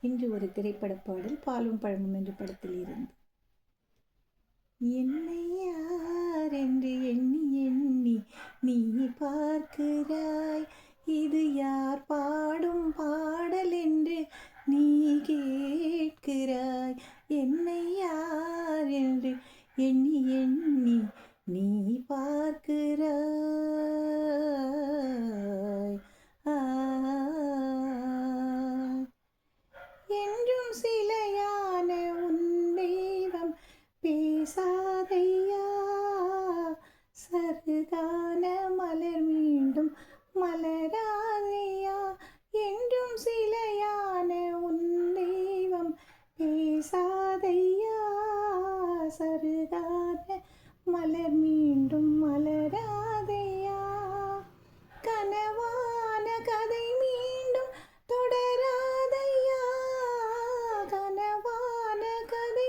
இன்று ஒரு திரைப்பட பாடல் பாலும் பழமும் என்ற படத்தில் இருந்து. என்னை யார் என்று எண்ணி எண்ணி நீ பார்க்கிறாய், இது யார் பாடும் பாடல் என்று நீ கேட்கிறாய். என்னை யார் என்று எண்ணி எண்ணி நீ பார்க்கிறாய். என்றும் சிலையான உன் தெய்வம் பேசாதையா, சருகான மலர் மீண்டும் மலராதையா. என்றும் சிலையான உன் தெய்வம் பேசாதையா, சருகான மலர் மீண்டும் மலராதையா. கனவான கதை மீண்டும் தொடராதையா, கனவான கதை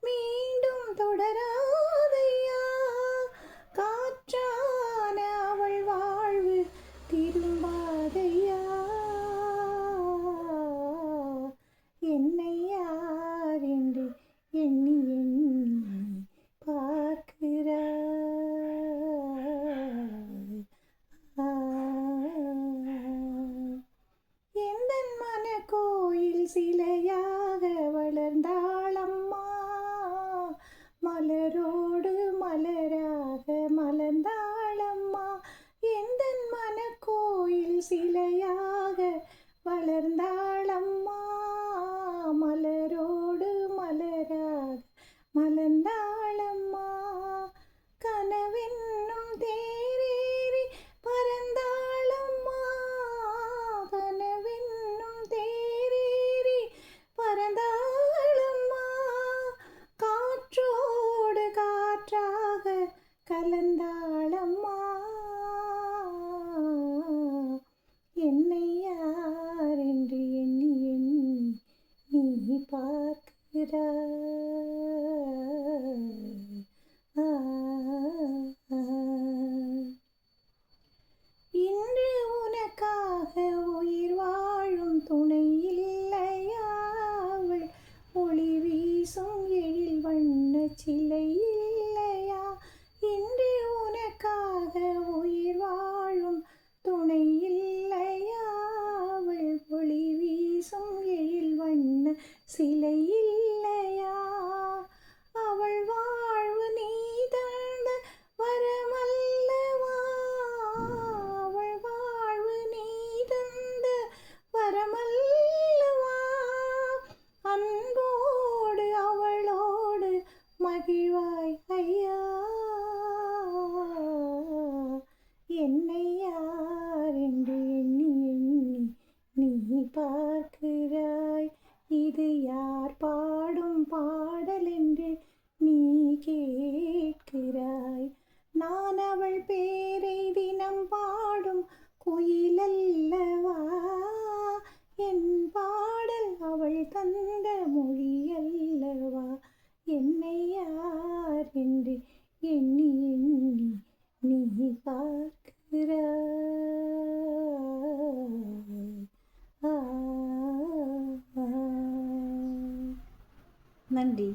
மீண்டும் தொடராதையா. காற்றான அவள் வாழ்வு திரும்பாதையா. என்னை யார் என்று எண்ணி எண்ணி பார்க்கிறாய். எந்தன் மன கோயில் சிலையாக வளர்ந்தாளம்மா, மலரோடு மலராக மலர்ந்தாளம்மா. எந்தன் மன கோயில் சிலையாக வளர்ந்தாளம்மா, மலரோடு மலராக மலர்ந்தாளம்மா. கனவென்னும் தேரேறி பறந்தாளம்மா, கனவென்னும் தேரேறி பறந்தாளம்மா. காற்றோடு காற்றாக கலந்தாளம்மா. என்னை யார் என்று எண்ணி எண்ணி நீ பார்க்கிறாய். இன்று உனக்காக உயிர் வாழும் துணை இல்லையா, அவள் ஒளி வீசும் எழில் வண்ண சிலை இல்லையா. இன்று உனக்காக உயிர் வாழும் துணை இல்லையா, அவள் ஒளி வீசும் எழில் வண்ண சிலை இல்லையா. அவள் வாழ்வு நீ தந்த வரமல்லவா, அவள் வாழ்வு நீ தந்த வரமல்லவா. அன்போடு அவளோடு மகிழ்வாய் ஐயா. என்னை யார் என்று எண்ணி எண்ணி நீ பார்க்கிறாய், இது யார் பாடும் பாடல் என்று நீ கேட்கிறாய். நான் அவள் பேரை தினம் பாடும் குயிலல்லவா, என் பாடல் அவள் தந்த மொழி அல்லவா. என்னை யார் என்று எண்ணி எண்ணி நீ பார்க்கிறாய். நன்றி.